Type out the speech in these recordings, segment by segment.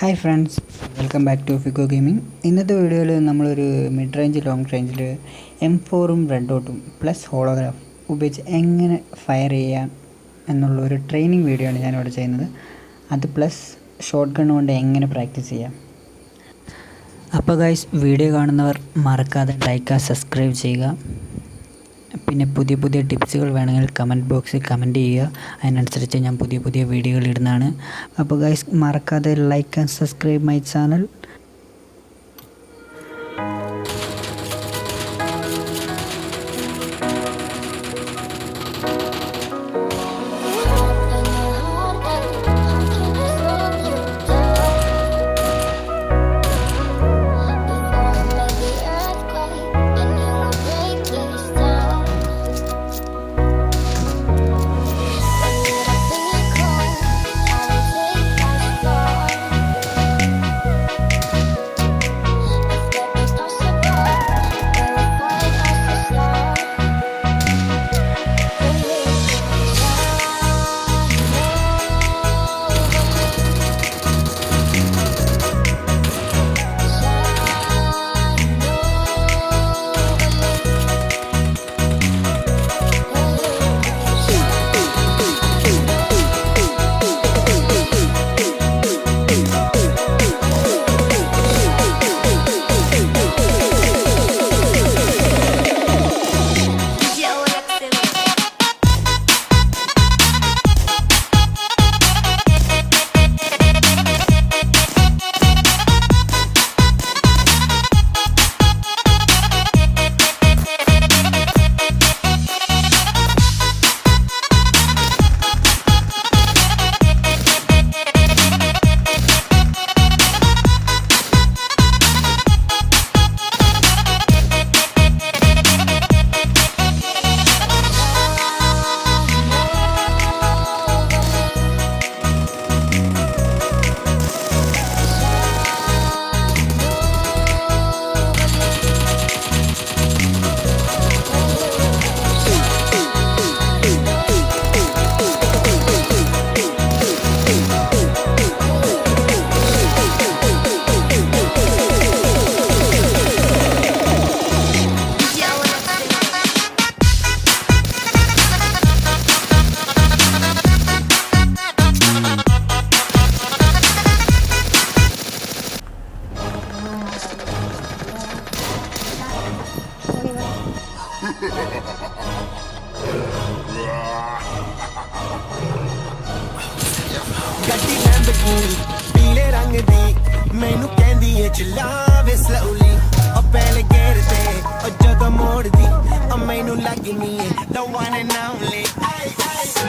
Hi friends, welcome back to FiCKO Gaming. ഇന്നത്തെ വീഡിയോയിൽ നമ്മളൊരു മിഡ് റേഞ്ച് ലോങ് റേഞ്ചിൽ M4ഉം റെഡ് ഡോട്ടും പ്ലസ് ഹോളോഗ്രാഫ് ഉപയോഗിച്ച് എങ്ങനെ ഫയർ ചെയ്യാം എന്നുള്ള ഒരു ട്രെയിനിങ് വീഡിയോ ആണ് ഞാനിവിടെ ചെയ്യുന്നത്. അത് പ്ലസ് ഷോട്ട് ഗൺ കൊണ്ട് എങ്ങനെ പ്രാക്ടീസ് ചെയ്യാം. അപ്പോൾ ഗൈസ്, വീഡിയോ കാണുന്നവർ മറക്കാതെ ലൈക്ക് സബ്സ്ക്രൈബ് ചെയ്യുക. പിന്നെ പുതിയ ടിപ്സുകൾ വേണമെങ്കിൽ കമൻറ്റ് ബോക്സിൽ കമൻറ്റ് ചെയ്യുക. അതിനനുസരിച്ച് ഞാൻ പുതിയ വീഡിയോകൾ ഇടുന്നതാണ്. അപ്പോൾ ഗൈസ്, മറക്കാതെ like and subscribe my channel. ਗੱਡੀ ਲੈਂਬਰਗਿਨੀ ਪੀਲੇ ਰੰਗ ਦੀ ਮੈਨੂੰ ਕਹਿੰਦੀ ਏ ਚਲਾਵੇ ਸਲੋਲੀ ਉਹ ਪਹਿਲੇ ਗੇਰ ਤੇ ਉਹ ਜਦੋਂ ਮੋੜਦੀ ਉਹ ਮੈਨੂੰ ਲੱਗਨੀ ਏ the one and only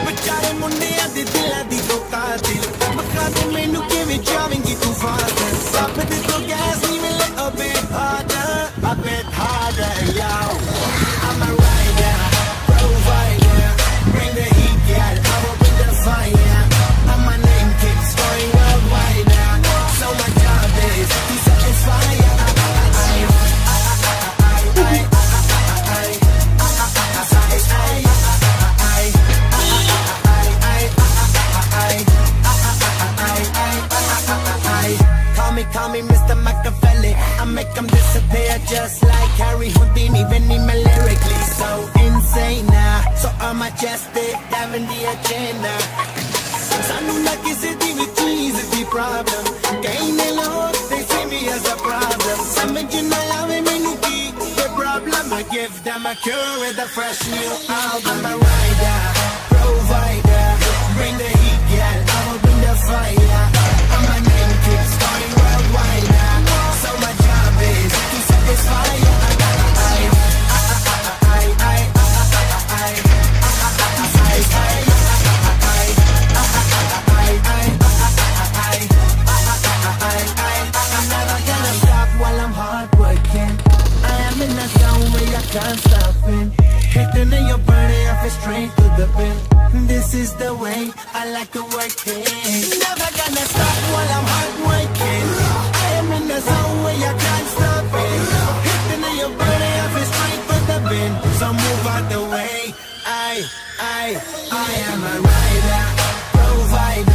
ਵਿਚਾਰੇ ਮੁੰਡਿਆਂ ਦੇ ਦਿਲਾਂ ਦੀ ਤੋ ਕਾਤਿਲ ਮੱਖਾ ਦੇ ਮੈਨੂੰ ਕਿਵੇਂ ਜਾਵੇਂਗੀ ਤੂੰ ਫਾਦਰ ਸਭ ਦੇ ਤੋਂ ਗੈਸ ਨਹੀਂ ਮਿਲੇ a bit harder yo I'm a rider provider bring the heat girl I will bring the fire and my name keeps going worldwide now so my job is to satisfy Call me Mr. Machiavelli. I make them disappear just like Harry Houdini. Benny me lyrically so insane now. So I'm majestic, having the agenda. Sanu na kisi di with cheese the problem. Gain alone, they see me as a problem. Samajh na aave mainu ki the problem. I give them a cure with a fresh new album. I'm a rider, provider, bring the heat, yeah. I will bring the fire. And my name keeps going worldwide now. So my job is to satisfy you. I'm never gonna stop while I'm hard working. I am in a zone where I can't stop it. Hitting and you're burning off it straight to the bin. This is the way I like to work it. Never gonna stop while I'm hard working. I am in the zone where I can't stop it. Hitting and you're burning off it straight to the bin. So move out the way. I am a rider, provider.